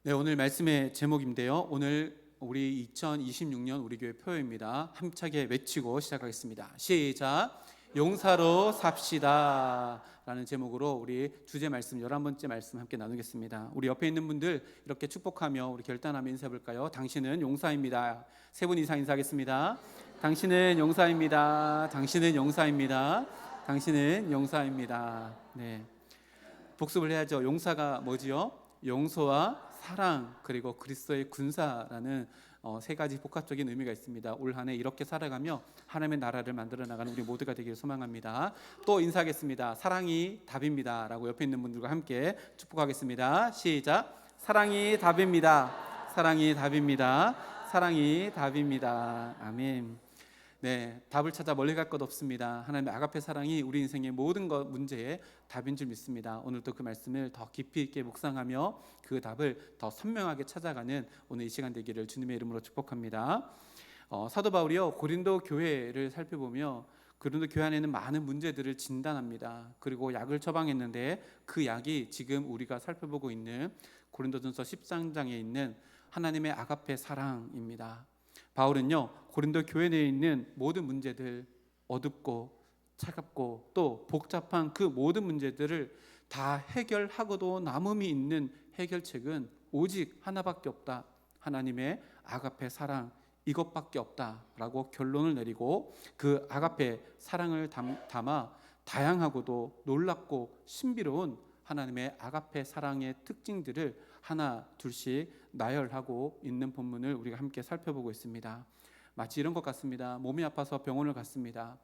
네, 오늘 말씀의 제목인데요. 오늘 우리 2026년 우리 교회 표어입니다. 힘차게 외치고 시작하겠습니다. 시작. 용사로 삽시다 라는 제목으로 우리 주제 말씀 11번째 말씀 함께 나누겠습니다. 우리 옆에 있는 분들 이렇게 축복하며 우리 결단하며 인사해 볼까요? 당신은 용사입니다. 세 분 이상 인사하겠습니다. 당신은 용사입니다. 당신은 용사입니다. 당신은 용사입니다. 네, 복습을 해야죠. 용사가 뭐지요? 용서와 사랑 그리고 그리스도의 군사라는 세 가지 복합적인 의미가 있습니다. 올 한 해 이렇게 살아가며 하나님의 나라를 만들어 나가는 우리 모두가 되기를 소망합니다. 또 인사하겠습니다. 사랑이 답입니다 라고 옆에 있는 분들과 함께 축복하겠습니다. 시작. 사랑이 답입니다. 사랑이 답입니다. 사랑이 답입니다. 아멘. 네, 답을 찾아 멀리 갈 것 없습니다. 하나님의 아가페 사랑이 우리 인생의 모든 것 문제의 답인 줄 믿습니다. 오늘도 그 말씀을 더 깊이 있게 묵상하며 그 답을 더 선명하게 찾아가는 오늘 이 시간 되기를 주님의 이름으로 축복합니다. 사도 바울이요 고린도 교회를 살펴보며 고린도 교회 안에는 많은 문제들을 진단합니다. 그리고 약을 처방했는데 그 약이 지금 우리가 살펴보고 있는 고린도전서 13장에 있는 하나님의 아가페 사랑입니다. 바울은요 고린도 교회 내에 있는 모든 문제들, 어둡고 차갑고 또 복잡한 그 모든 문제들을 다 해결하고도 남음이 있는 해결책은 오직 하나밖에 없다. 하나님의 아가페 사랑, 이것밖에 없다라고 결론을 내리고 그 아가페 사랑을 담아 다양하고도 놀랍고 신비로운 하나님의 아가페 사랑의 특징들을 하나 둘씩 나열하고 있는 본문을 우리가 함께 살펴보고 있습니다. 마치 이런 것 같습니다. 몸이 아파서 병원을 갔습니다.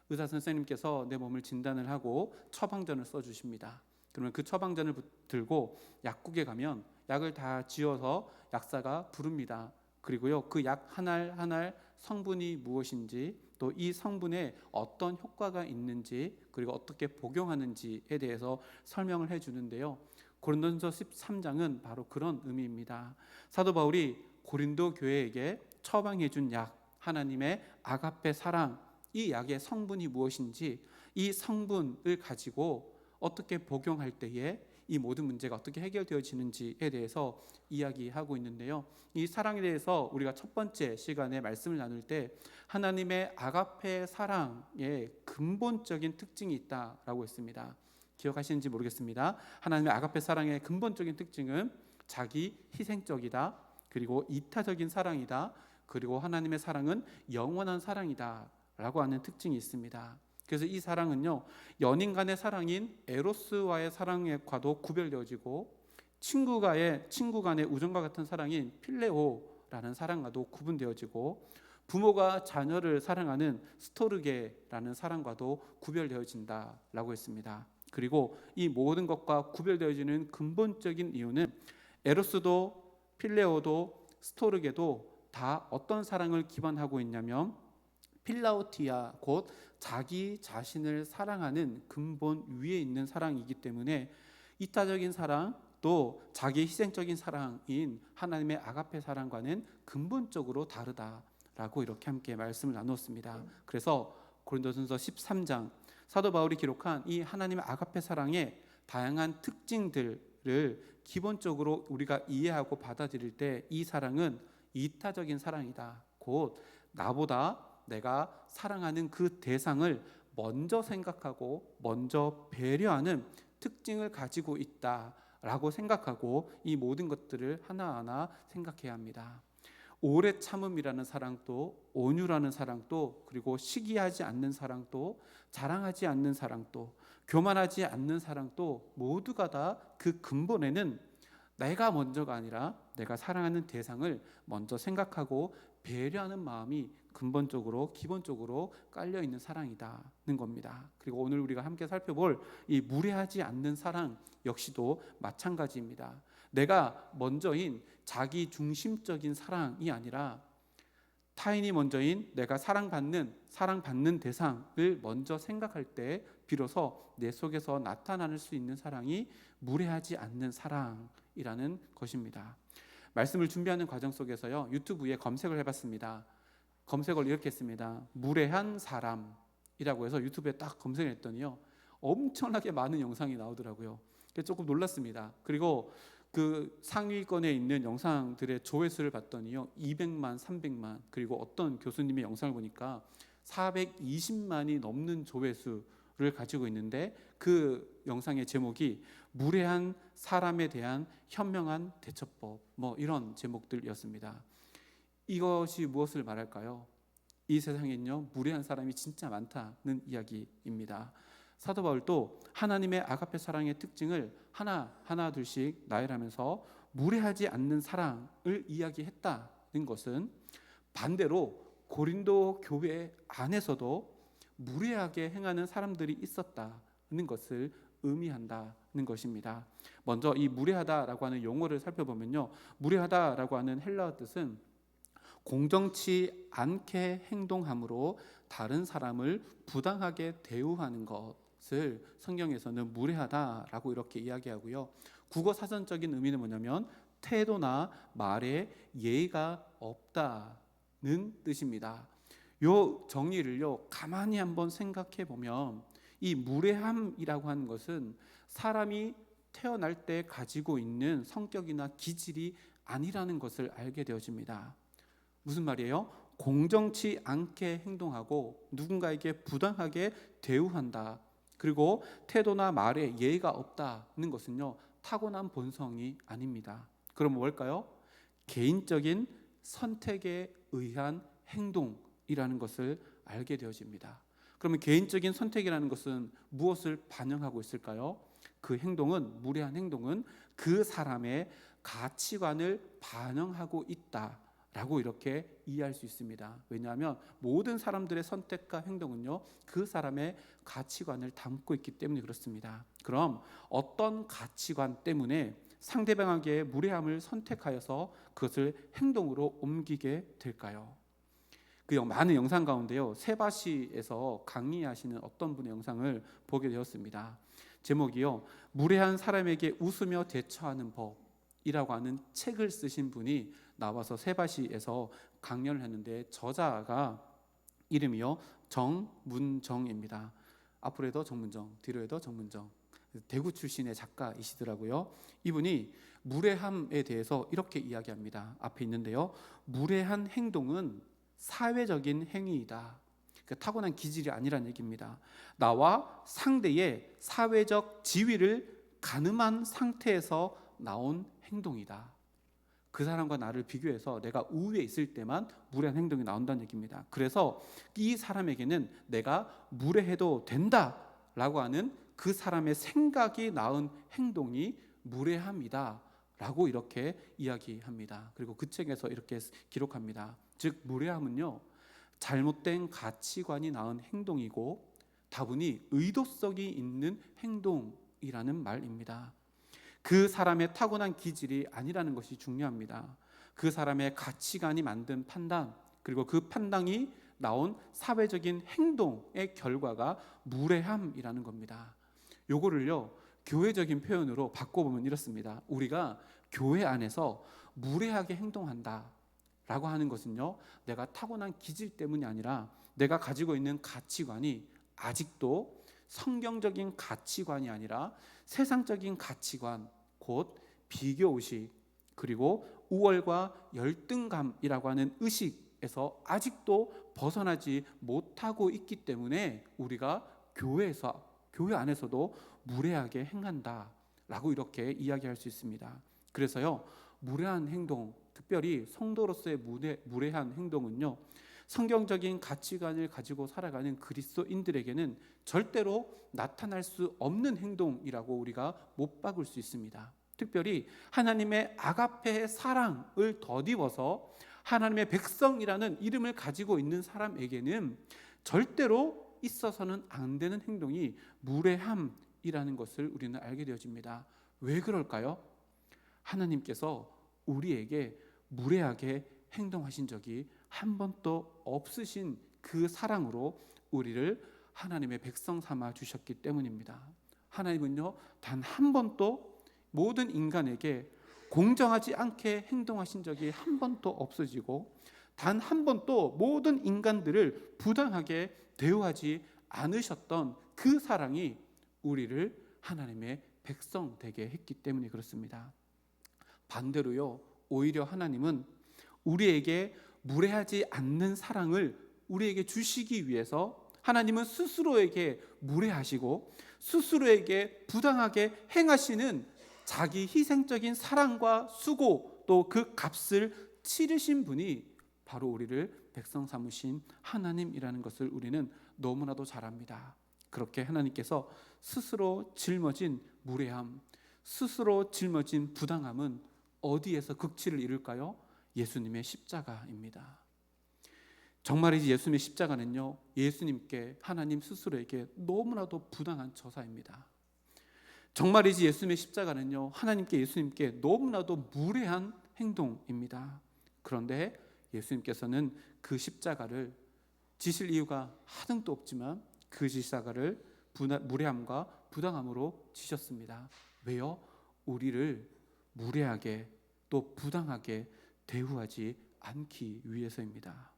의사 선생님께서 내 몸을 진단을 하고 처방전을 써주십니다. 그러면 그 처방전을 들고 약국에 가면 약을 다 지어서 약사가 부릅니다. 그리고요 그 약 한 알 한 알 성분이 무엇인지 또 이 성분에 어떤 효과가 있는지 그리고 어떻게 복용하는지에 대해서 설명을 해주는데요. 고린도전서 13장은 바로 그런 의미입니다. 사도 바울이 고린도 교회에게 처방해 준 약, 하나님의 아가페 사랑, 이 약의 성분이 무엇인지 이 성분을 가지고 어떻게 복용할 때에 이 모든 문제가 어떻게 해결되어지는지에 대해서 이야기하고 있는데요. 이 사랑에 대해서 우리가 첫 번째 시간에 말씀을 나눌 때 하나님의 아가페 사랑의 근본적인 특징이 있다라고 했습니다. 기억하시는지 모르겠습니다. 하나님의 아가페 사랑의 근본적인 특징은 자기 희생적이다. 그리고 이타적인 사랑이다. 그리고 하나님의 사랑은 영원한 사랑이다 라고 하는 특징이 있습니다. 그래서 이 사랑은요 연인 간의 사랑인 에로스와의 사랑과도 구별되어지고 친구 간의 우정과 같은 사랑인 필레오라는 사랑과도 구분되어지고 부모가 자녀를 사랑하는 스토르게라는 사랑과도 구별되어진다라고 했습니다. 그리고 이 모든 것과 구별되어지는 근본적인 이유는 에로스도 필레오도 스토르게도 다 어떤 사랑을 기반하고 있냐면 필라우티아 곧 자기 자신을 사랑하는 근본 위에 있는 사랑이기 때문에 이타적인 사랑 또 자기 희생적인 사랑인 하나님의 아가페 사랑과는 근본적으로 다르다라고 이렇게 함께 말씀을 나눴습니다. 그래서 고린도전서 13장 사도 바울이 기록한 이 하나님의 아가페 사랑의 다양한 특징들을 기본적으로 우리가 이해하고 받아들일 때 이 사랑은 이타적인 사랑이다. 곧 나보다 내가 사랑하는 그 대상을 먼저 생각하고 먼저 배려하는 특징을 가지고 있다라고 생각하고 이 모든 것들을 하나하나 생각해야 합니다. 오래 참음이라는 사랑도 온유라는 사랑도 그리고 시기하지 않는 사랑도 자랑하지 않는 사랑도 교만하지 않는 사랑도 모두가 다 그 근본에는 내가 먼저가 아니라 내가 사랑하는 대상을 먼저 생각하고 배려하는 마음이 근본적으로 기본적으로 깔려있는 사랑이라는 겁니다. 그리고 오늘 우리가 함께 살펴볼 이 무례하지 않는 사랑 역시도 마찬가지입니다. 내가 먼저인 자기 중심적인 사랑이 아니라 타인이 먼저인 내가 사랑받는 대상을 먼저 생각할 때 비로소 내 속에서 나타날 수 있는 사랑이 무례하지 않는 사랑이라는 것입니다. 말씀을 준비하는 과정 속에서요 유튜브에 검색을 해봤습니다. 검색을 이렇게 했습니다. 무례한 사람이라고 해서 유튜브에 딱 검색을 했더니요 엄청나게 많은 영상이 나오더라고요. 그래서 조금 놀랐습니다. 그리고 그 상위권에 있는 영상들의 조회수를 봤더니요 200만, 300만, 그리고 어떤 교수님의 영상을 보니까 420만이 넘는 조회수를 가지고 있는데 그 영상의 제목이 무례한 사람에 대한 현명한 대처법, 뭐 이런 제목들이었습니다. 이것이 무엇을 말할까요? 이 세상엔요 무례한 사람이 진짜 많다는 이야기입니다. 사도 바울도 하나님의 아가페 사랑의 특징을 하나 둘씩 나열하면서 무례하지 않는 사랑을 이야기했다는 것은 반대로 고린도 교회 안에서도 무례하게 행하는 사람들이 있었다는 것을 의미한다는 것입니다. 먼저 이 무례하다라고 하는 용어를 살펴보면요, 무례하다라고 하는 헬라어 뜻은 공정치 않게 행동함으로 다른 사람을 부당하게 대우하는 것을 성경에서는 무례하다라고 이렇게 이야기하고요. 국어 사전적인 의미는 뭐냐면 태도나 말에 예의가 없다는 뜻입니다. 요 정의를요 가만히 한번 생각해 보면 이 무례함이라고 하는 것은 사람이 태어날 때 가지고 있는 성격이나 기질이 아니라는 것을 알게 되어집니다. 무슨 말이에요? 공정치 않게 행동하고 누군가에게 부당하게 대우한다. 그리고 태도나 말에 예의가 없다는 것은요 타고난 본성이 아닙니다. 그럼 뭘까요? 개인적인 선택에 의한 행동이라는 것을 알게 되어집니다. 그러면 개인적인 선택이라는 것은 무엇을 반영하고 있을까요? 그 행동은, 무례한 행동은 그 사람의 가치관을 반영하고 있다 라고 이렇게 이해할 수 있습니다. 왜냐하면 모든 사람들의 선택과 행동은요 그 사람의 가치관을 담고 있기 때문에 그렇습니다. 그럼 어떤 가치관 때문에 상대방에게 무례함을 선택하여서 그것을 행동으로 옮기게 될까요? 그 많은 영상 가운데요 세바시에서 강의하시는 어떤 분의 영상을 보게 되었습니다. 제목이요 무례한 사람에게 웃으며 대처하는 법이라고 하는 책을 쓰신 분이 나와서 세바시에서 강연을 했는데 저자가 이름이요 정문정입니다. 앞으로 해도 정문정, 뒤로 해도 정문정. 대구 출신의 작가이시더라고요. 이분이 무례함에 대해서 이렇게 이야기합니다. 앞에 있는데요 무례한 행동은 사회적인 행위이다. 그러니까 타고난 기질이 아니라는 얘기입니다. 나와 상대의 사회적 지위를 가늠한 상태에서 나온 행동이다. 그 사람과 나를 비교해서 내가 우위에 있을 때만 무례한 행동이 나온다는 얘기입니다. 그래서 이 사람에게는 내가 무례해도 된다라고 하는 그 사람의 생각이 낳은 행동이 무례함이다 라고 이렇게 이야기합니다. 그리고 그 책에서 이렇게 기록합니다. 즉 무례함은요 잘못된 가치관이 낳은 행동이고 다분히 의도성이 있는 행동이라는 말입니다. 그 사람의 타고난 기질이 아니라는 것이 중요합니다. 그 사람의 가치관이 만든 판단, 그리고 그 판단이 나온 사회적인 행동의 결과가 무례함이라는 겁니다. 요거를요 교회적인 표현으로 바꿔보면 이렇습니다. 우리가 교회 안에서 무례하게 행동한다 라고 하는 것은요 내가 타고난 기질 때문이 아니라 내가 가지고 있는 가치관이 아직도 성경적인 가치관이 아니라 세상적인 가치관, 곧 비교의식, 그리고 우월과 열등감이라고 하는 의식에서 아직도 벗어나지 못하고 있기 때문에 우리가 교회 안에서도 무례하게 행한다 라고 이렇게 이야기할 수 있습니다. 그래서요 무례한 행동, 특별히 성도로서의 무례한 행동은요 성경적인 가치관을 가지고 살아가는 그리스도인들에게는 절대로 나타날 수 없는 행동이라고 우리가 못 박을 수 있습니다. 특별히 하나님의 아가페의 사랑을 덧입어서 하나님의 백성이라는 이름을 가지고 있는 사람에게는 절대로 있어서는 안 되는 행동이 무례함이라는 것을 우리는 알게 되어집니다. 왜 그럴까요? 하나님께서 우리에게 무례하게 행동하신 적이 한 번도 없으신 그 사랑으로 우리를 하나님의 백성 삼아 주셨기 때문입니다. 하나님은요 단 한 번도 모든 인간에게 공정하지 않게 행동하신 적이 한 번도 없어지고 단 한 번도 모든 인간들을 부당하게 대우하지 않으셨던 그 사랑이 우리를 하나님의 백성 되게 했기 때문에 그렇습니다. 반대로요, 오히려 하나님은 우리에게 무례하지 않는 사랑을 우리에게 주시기 위해서 하나님은 스스로에게 무례하시고 스스로에게 부당하게 행하시는 자기 희생적인 사랑과 수고, 또 그 값을 치르신 분이 바로 우리를 백성 삼으신 하나님이라는 것을 우리는 너무나도 잘 압니다. 그렇게 하나님께서 스스로 짊어진 무례함, 스스로 짊어진 부당함은 어디에서 극치를 이룰까요? 예수님의 십자가입니다. 정말이지 예수님의 십자가는요, 예수님께, 하나님 스스로에게 너무나도 부당한 처사입니다. 정말이지 예수님의 십자가는요, 하나님께, 예수님께 너무나도 무례한 행동입니다. 그런데 예수님께서는 그 십자가를 지실 이유가 하등도 없지만 그 십자가를 무례함과 부당함으로 지셨습니다. 왜요? 우리를 무례하게 또 부당하게 대우하지 않기 위해서입니다.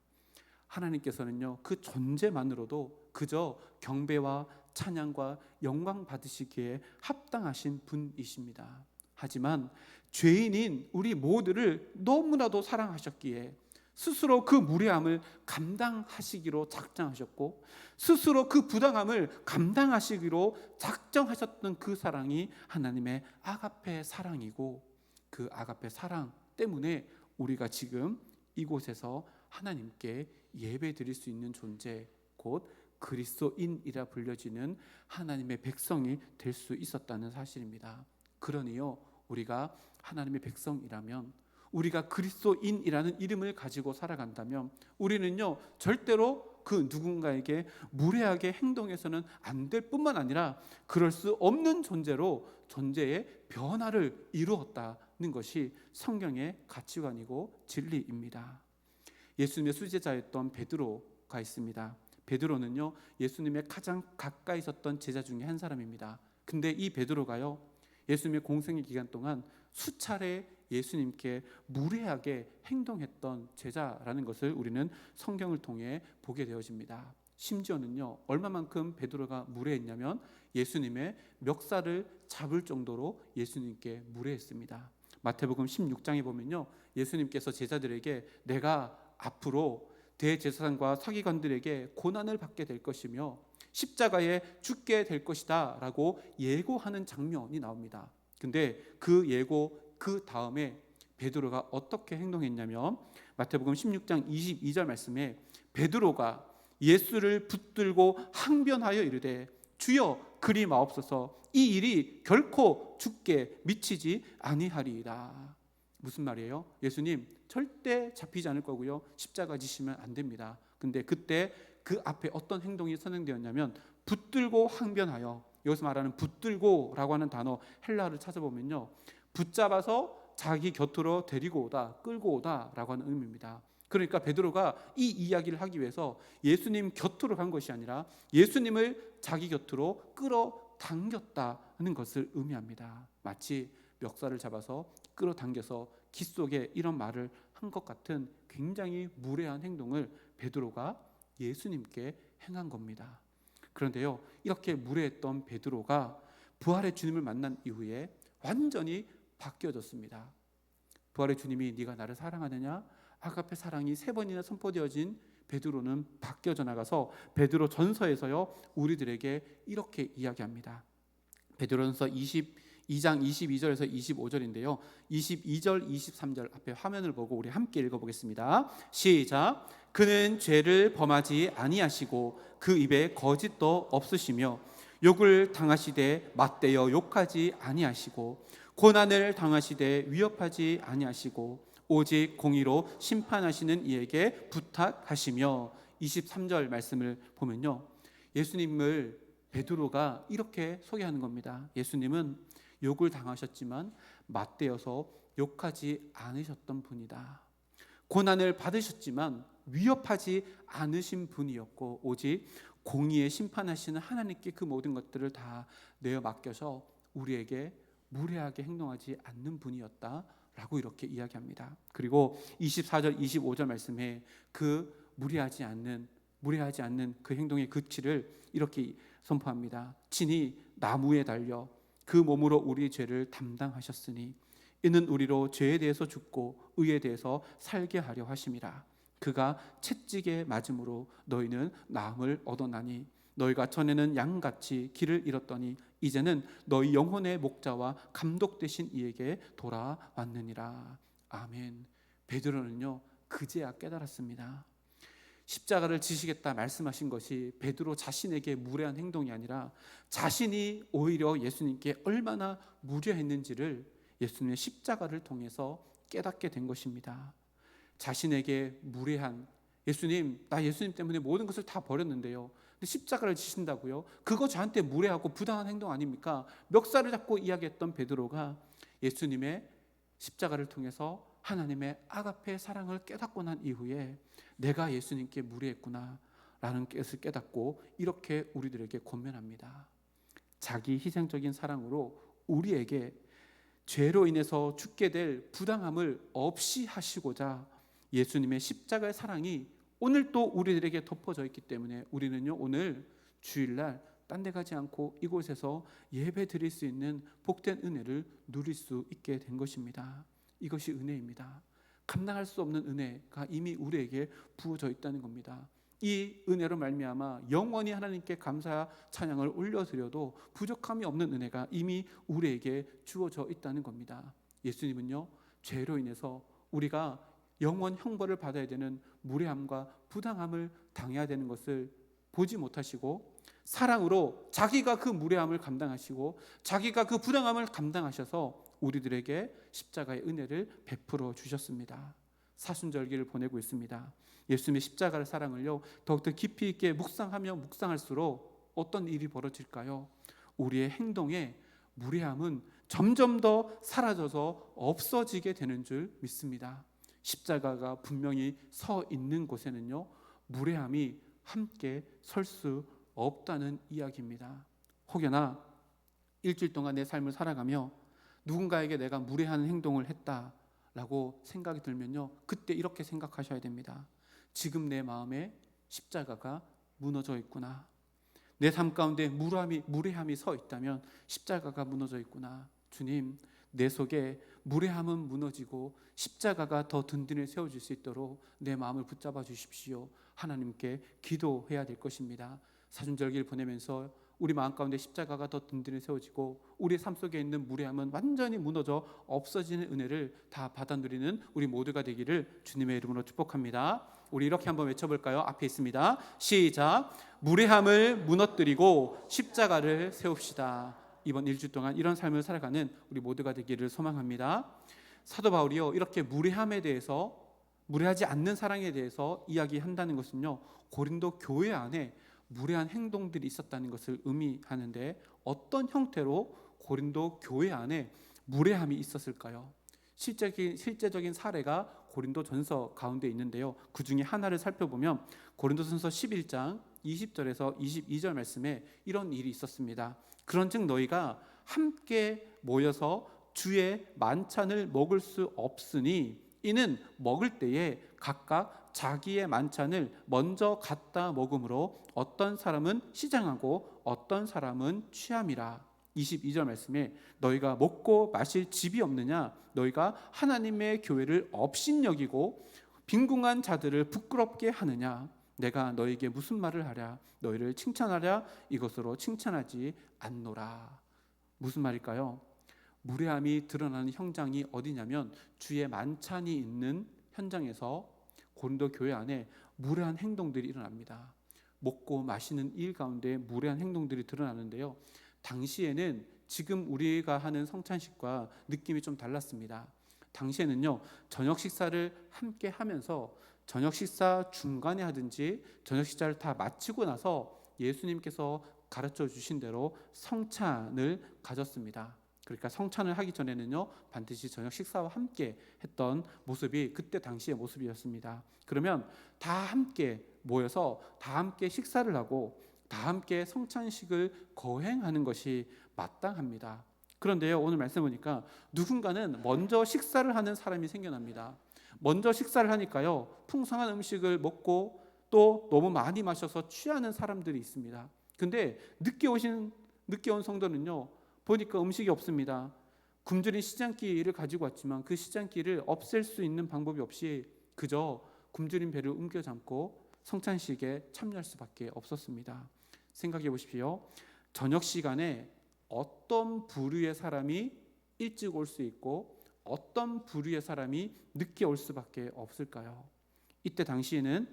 하나님께서는요, 그 존재만으로도 그저 경배와 찬양과 영광 받으시기에 합당하신 분이십니다. 하지만 죄인인 우리 모두를 너무나도 사랑하셨기에 스스로 그 무례함을 감당하시기로 작정하셨고, 스스로 그 부당함을 감당하시기로 작정하셨던 그 사랑이 하나님의 아가페 사랑이고, 그 아가페 사랑 때문에 우리가 지금 이곳에서 하나님께 예배 드릴 수 있는 존재, 곧 그리스도인이라 불려지는 하나님의 백성이 될 수 있었다는 사실입니다. 그러니요, 우리가 하나님의 백성이라면, 우리가 그리스도인이라는 이름을 가지고 살아간다면 우리는요, 절대로 그 누군가에게 무례하게 행동해서는 안 될 뿐만 아니라 그럴 수 없는 존재로 존재의 변화를 이루었다는 것이 성경의 가치관이고 진리입니다. 예수님의 수제자였던 베드로가 있습니다. 베드로는요, 예수님의 가장 가까이 있었던 제자 중에 한 사람입니다. 근데 이 베드로가요, 예수님의 공생의 기간 동안 수차례 예수님께 무례하게 행동했던 제자라는 것을 우리는 성경을 통해 보게 되어집니다. 심지어는요, 얼마만큼 베드로가 무례했냐면 예수님의 멱살을 잡을 정도로 예수님께 무례했습니다. 마태복음 16장에 보면요, 예수님께서 제자들에게 내가 앞으로 대제사장과 서기관들에게 고난을 받게 될 것이며 십자가에 죽게 될 것이다 라고 예고하는 장면이 나옵니다. 근데 그 예고 그 다음에 베드로가 어떻게 행동했냐면 마태복음 16장 22절 말씀에 베드로가 예수를 붙들고 항변하여 이르되 주여 그리 마옵소서, 이 일이 결코 죽게 미치지 아니하리이다. 무슨 말이에요? 예수님 절대 잡히지 않을 거고요, 십자가 지시면 안 됩니다. 근데 그때 그 앞에 어떤 행동이 선행되었냐면 붙들고 항변하여, 여기서 말하는 붙들고라고 하는 단어 헬라어를 찾아보면요, 붙잡아서 자기 곁으로 데리고 오다, 끌고 오다라고 하는 의미입니다. 그러니까 베드로가 이 이야기를 하기 위해서 예수님 곁으로 간 것이 아니라 예수님을 자기 곁으로 끌어당겼다는 것을 의미합니다. 마치 멱살을 잡아서 끌어당겨서 기 속에 이런 말을 한 것 같은 굉장히 무례한 행동을 베드로가 예수님께 행한 겁니다. 그런데요, 이렇게 무례했던 베드로가 부활의 주님을 만난 이후에 완전히 바뀌어졌습니다. 부활의 주님이 네가 나를 사랑하느냐, 아가페 사랑이 3번이나 선포되어진 베드로는 바뀌어져 나가서 베드로 전서에서요, 우리들에게 이렇게 이야기합니다. 베드로전서 22장 22절에서 25절인데요 22절 23절 앞에 화면을 보고 우리 함께 읽어보겠습니다. 시작. 그는 죄를 범하지 아니하시고 그 입에 거짓도 없으시며 욕을 당하시되 맞대어 욕하지 아니하시고 고난을 당하시되 위협하지 아니하시고 오직 공의로 심판하시는 이에게 부탁하시며, 23절 말씀을 보면요, 예수님을 베드로가 이렇게 소개하는 겁니다. 예수님은 욕을 당하셨지만 맞대어서 욕하지 않으셨던 분이다. 고난을 받으셨지만 위협하지 않으신 분이었고 오직 공의에 심판하시는 하나님께 그 모든 것들을 다 내어 맡겨서 우리에게 무례하게 행동하지 않는 분이었다라고 이렇게 이야기합니다. 그리고 24절 25절 말씀에 그 무례하지 않는 그 행동의 극치를 이렇게 선포합니다. 친히 나무에 달려 그 몸으로 우리 죄를 담당하셨으니 이는 우리로 죄에 대해서 죽고 의에 대해서 살게 하려 하심이라. 그가 채찍에 맞음으로 너희는 나음을 얻었나니 너희가 전에는 양같이 길을 잃었더니 이제는 너희 영혼의 목자와 감독 되신 이에게 돌아왔느니라. 아멘. 베드로는요 그제야 깨달았습니다. 십자가를 지시겠다 말씀하신 것이 베드로 자신에게 무례한 행동이 아니라 자신이 오히려 예수님께 얼마나 무례했는지를 예수님의 십자가를 통해서 깨닫게 된 것입니다. 자신에게 무례한 예수님, 나 예수님 때문에 모든 것을 다 버렸는데요, 근데 십자가를 지신다고요? 그거 저한테 무례하고 부당한 행동 아닙니까? 멱살을 잡고 이야기했던 베드로가 예수님의 십자가를 통해서 하나님의 아가페 사랑을 깨닫고 난 이후에 내가 예수님께 무례했구나 라는 것을 깨닫고 이렇게 우리들에게 권면합니다. 자기 희생적인 사랑으로 우리에게 죄로 인해서 죽게 될 부당함을 없이 하시고자 예수님의 십자가의 사랑이 오늘 또 우리들에게 덮어져 있기 때문에 우리는요 오늘 주일날 딴 데 가지 않고 이곳에서 예배 드릴 수 있는 복된 은혜를 누릴 수 있게 된 것입니다. 이것이 은혜입니다. 감당할 수 없는 은혜가 이미 우리에게 부어져 있다는 겁니다. 이 은혜로 말미암아 영원히 하나님께 감사 찬양을 올려드려도 부족함이 없는 은혜가 이미 우리에게 주어져 있다는 겁니다. 예수님은요 죄로 인해서 우리가 영원 형벌을 받아야 되는 무례함과 부당함을 당해야 되는 것을 보지 못하시고 사랑으로 자기가 그 무례함을 감당하시고 자기가 그 부당함을 감당하셔서 우리들에게 십자가의 은혜를 베풀어 주셨습니다. 사순절기를 보내고 있습니다. 예수님의 십자가의 사랑을요 더욱더 깊이 있게 묵상하며 묵상할수록 어떤 일이 벌어질까요? 우리의 행동에 무례함은 점점 더 사라져서 없어지게 되는 줄 믿습니다. 십자가가 분명히 서 있는 곳에는요 무례함이 함께 설 수 없다는 이야기입니다. 혹여나 일주일 동안 내 삶을 살아가며 누군가에게 내가 무례한 행동을 했다라고 생각이 들면요 그때 이렇게 생각하셔야 됩니다. 지금 내 마음에 십자가가 무너져 있구나. 내 삶 가운데 무례함이 서 있다면 십자가가 무너져 있구나. 주님, 내 속에 무례함은 무너지고 십자가가 더 든든히 세워질 수 있도록 내 마음을 붙잡아 주십시오. 하나님께 기도해야 될 것입니다. 사순절기를 보내면서 우리 마음 가운데 십자가가 더 든든히 세워지고 우리 삶 속에 있는 무례함은 완전히 무너져 없어지는 은혜를 다 받아 누리는 우리 모두가 되기를 주님의 이름으로 축복합니다. 우리 이렇게 한번 외쳐볼까요? 앞에 있습니다. 시작. 무례함을 무너뜨리고 십자가를 세웁시다. 이번 일주 동안 이런 삶을 살아가는 우리 모두가 되기를 소망합니다. 사도 바울이요 이렇게 무례함에 대해서, 무례하지 않는 사랑에 대해서 이야기한다는 것은요 고린도 교회 안에 무례한 행동들이 있었다는 것을 의미하는데 어떤 형태로 고린도 교회 안에 무례함이 있었을까요? 실제적인 사례가 고린도전서 가운데 있는데요, 그 중에 하나를 살펴보면 고린도전서 11장 20절에서 22절 말씀에 이런 일이 있었습니다. 그런즉 너희가 함께 모여서 주의 만찬을 먹을 수 없으니 이는 먹을 때에 각각 자기의 만찬을 먼저 갖다 먹음으로 어떤 사람은 시장하고 어떤 사람은 취함이라. 22절 말씀에 너희가 먹고 마실 집이 없느냐? 너희가 하나님의 교회를 업신여기고 빈궁한 자들을 부끄럽게 하느냐? 내가 너희에게 무슨 말을 하랴? 너희를 칭찬하랴? 이것으로 칭찬하지 않노라. 무슨 말일까요? 무례함이 드러나는 현장이 어디냐면 주의 만찬이 있는 현장에서 고린도 교회 안에 무례한 행동들이 일어납니다. 먹고 마시는 일 가운데 무례한 행동들이 드러나는데요, 당시에는 지금 우리가 하는 성찬식과 느낌이 좀 달랐습니다. 당시에는요 저녁 식사를 함께 하면서 저녁 식사 중간에 하든지 저녁 식사를 다 마치고 나서 예수님께서 가르쳐 주신 대로 성찬을 가졌습니다. 그러니까 성찬을 하기 전에는요 반드시 저녁 식사와 함께 했던 모습이 그때 당시의 모습이었습니다. 그러면 다 함께 모여서 다 함께 식사를 하고 다 함께 성찬식을 거행하는 것이 마땅합니다. 그런데요 오늘 말씀 보니까 누군가는 먼저 식사를 하는 사람이 생겨납니다. 먼저 식사를 하니까요 풍성한 음식을 먹고 또 너무 많이 마셔서 취하는 사람들이 있습니다. 근데 늦게 온 성도는요 보니까 음식이 없습니다. 굶주린 시장기를 가지고 왔지만 그 시장기를 없앨 수 있는 방법이 없이 그저 굶주린 배를 움켜잡고 성찬식에 참여할 수밖에 없었습니다. 생각해 보십시오. 저녁 시간에 어떤 부류의 사람이 일찍 올 수 있고 어떤 부류의 사람이 늦게 올 수밖에 없을까요? 이때 당시에는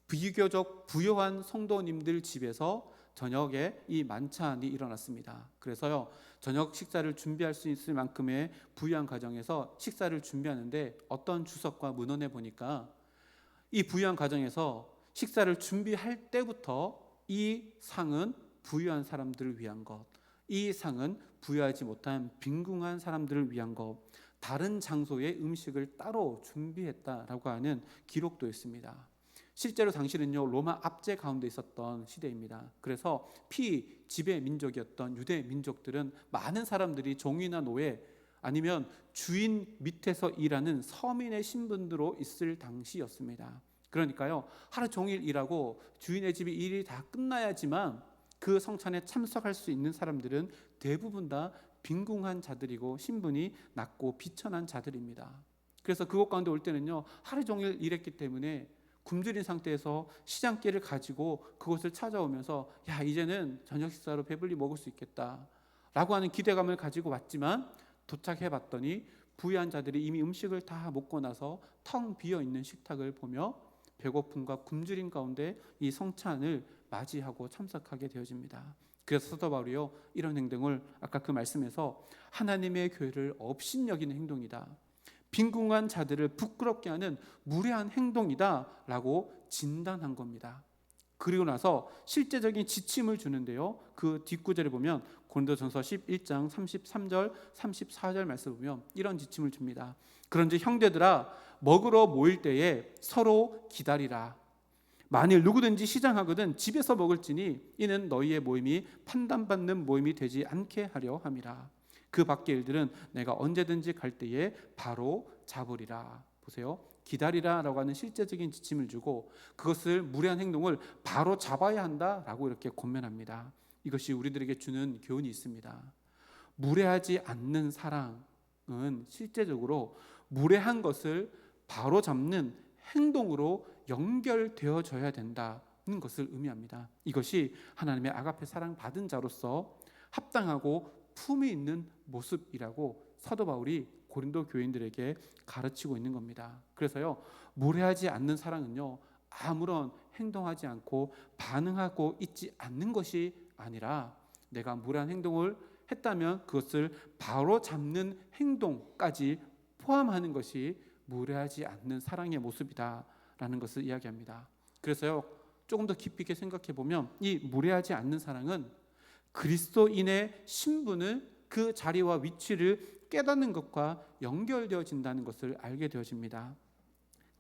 비교적 부유한 성도님들 집에서 저녁에 이 만찬이 일어났습니다. 그래서요, 저녁 식사를 준비할 수 있을 만큼의 부유한 가정에서 식사를 준비하는데 어떤 주석과 문헌에 보니까 이 부유한 가정에서 식사를 준비할 때부터 이 상은 부유한 사람들을 위한 것, 이 상은 부유하지 못한 빈궁한 사람들을 위한 것, 다른 장소에 음식을 따로 준비했다라고 하는 기록도 있습니다. 실제로 당시는요, 로마 압제 가운데 있었던 시대입니다. 그래서 피지배 민족이었던 유대 민족들은 많은 사람들이 종이나 노예 아니면 주인 밑에서 일하는 서민의 신분으로 있을 당시였습니다. 그러니까요, 하루 종일 일하고 주인의 집이 일이 다 끝나야지만 그 성찬에 참석할 수 있는 사람들은 대부분 다 빈궁한 자들이고 신분이 낮고 비천한 자들입니다. 그래서 그곳 가운데 올 때는요, 하루 종일 일했기 때문에 굶주린 상태에서 시장기를 가지고 그곳을 찾아오면서 야, 이제는 저녁 식사로 배불리 먹을 수 있겠다 라고 하는 기대감을 가지고 왔지만 도착해 봤더니 부유한 자들이 이미 음식을 다 먹고 나서 텅 비어 있는 식탁을 보며 배고픔과 굶주림 가운데 이 성찬을 맞이하고 참석하게 되어집니다. 그래서 사도 바울이요, 이런 행동을 아까 그 말씀에서 하나님의 교회를 업신여기는 행동이다, 빈궁한 자들을 부끄럽게 하는 무례한 행동이다 라고 진단한 겁니다. 그리고 나서 실제적인 지침을 주는데요, 그 뒷구절에 보면 고린도전서 11장 33절 34절 말씀을 보면 이런 지침을 줍니다. 그런즉 형제들아, 먹으러 모일 때에 서로 기다리라. 만일 누구든지 시장하거든 집에서 먹을지니 이는 너희의 모임이 판단받는 모임이 되지 않게 하려 함이라. 그 밖의 일들은 내가 언제든지 갈 때에 바로 잡으리라. 보세요, 기다리라 라고 하는 실제적인 지침을 주고 그것을 무례한 행동을 바로 잡아야 한다라고 이렇게 권면합니다. 이것이 우리들에게 주는 교훈이 있습니다. 무례하지 않는 사랑은 실제적으로 무례한 것을 바로 잡는 행동으로 연결되어져야 된다는 것을 의미합니다. 이것이 하나님의 아가페 사랑받은 자로서 합당하고 품이 있는 모습이라고 사도 바울이 고린도 교인들에게 가르치고 있는 겁니다. 그래서요, 무례하지 않는 사랑은요, 아무런 행동하지 않고 반응하고 있지 않는 것이 아니라 내가 무례한 행동을 했다면 그것을 바로 잡는 행동까지 포함하는 것이 무례하지 않는 사랑의 모습이다라는 것을 이야기합니다. 그래서요, 조금 더 깊이 있게 생각해 보면 이 무례하지 않는 사랑은 그리스도인의 신분을, 그 자리와 위치를 깨닫는 것과 연결되어진다는 것을 알게 되어집니다.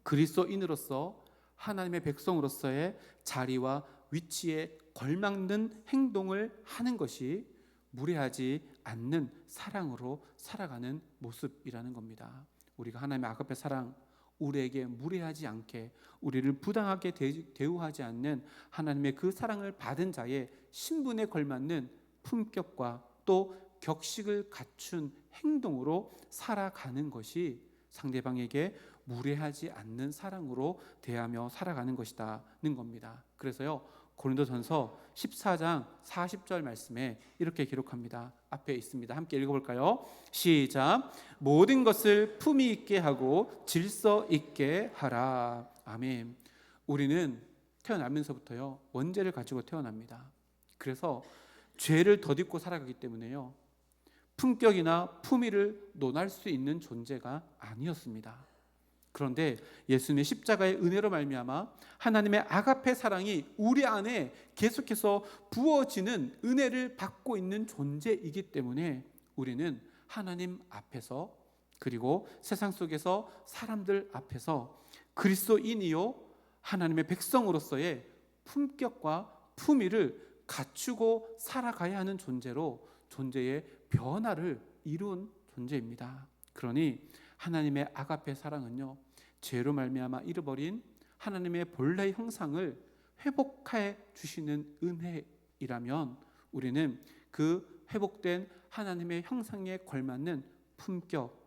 그리스도인으로서 하나님의 백성으로서의 자리와 위치에 걸맞는 행동을 하는 것이 무례하지 않는 사랑으로 살아가는 모습이라는 겁니다. 우리가 하나님의 아가페 사랑, 우리에게 무례하지 않게, 우리를 부당하게 대우하지 않는 하나님의 그 사랑을 받은 자의 신분에 걸맞는 품격과 또 격식을 갖춘 행동으로 살아가는 것이 상대방에게 무례하지 않는 사랑으로 대하며 살아가는 것이다는 겁니다. 그래서요, 고린도전서 14장 40절 말씀에 이렇게 기록합니다. 앞에 있습니다. 함께 읽어볼까요? 시작. 모든 것을 품위 있게 하고 질서 있게 하라. 아멘. 우리는 태어나면서부터요, 원죄를 가지고 태어납니다. 그래서 죄를 덧입고 살아가기 때문에요, 품격이나 품위를 논할 수 있는 존재가 아니었습니다. 그런데 예수님의 십자가의 은혜로 말미암아 하나님의 아가페 사랑이 우리 안에 계속해서 부어지는 은혜를 받고 있는 존재이기 때문에 우리는 하나님 앞에서, 그리고 세상 속에서 사람들 앞에서 그리스도인이요 하나님의 백성으로서의 품격과 품위를 갖추고 살아가야 하는 존재로 존재의 변화를 이룬 존재입니다. 그러니 하나님의 아가페 사랑은요, 죄로 말미암아 잃어버린 하나님의 본래의 형상을 회복해 주시는 은혜이라면 우리는 그 회복된 하나님의 형상에 걸맞는 품격,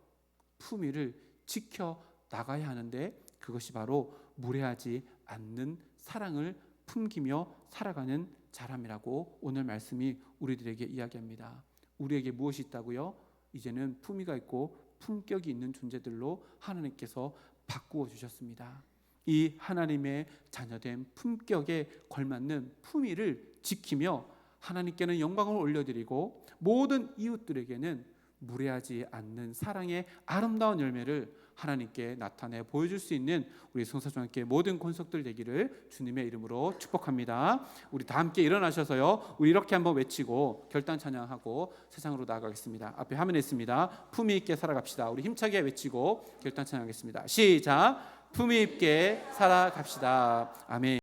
품위를 지켜 나가야 하는데, 그것이 바로 무례하지 않는 사랑을 품기며 살아가는 자람이라고 오늘 말씀이 우리들에게 이야기합니다. 우리에게 무엇이 있다고요? 이제는 품위가 있고 품격이 있는 존재들로 하나님께서 바꾸어 주셨습니다. 이 하나님의 자녀된 품격에 걸맞는 품위를 지키며 하나님께는 영광을 올려드리고 모든 이웃들에게는 무례하지 않는 사랑의 아름다운 열매를 하나님께 나타내 보여줄 수 있는 우리 성사중학교의 모든 권속들 되기를 주님의 이름으로 축복합니다. 우리 다 함께 일어나셔서요, 우리 이렇게 한번 외치고 결단 찬양하고 세상으로 나아가겠습니다. 앞에 화면에 있습니다. 품위 있게 살아갑시다. 우리 힘차게 외치고 결단 찬양하겠습니다. 시작. 품위 있게 살아갑시다. 아멘.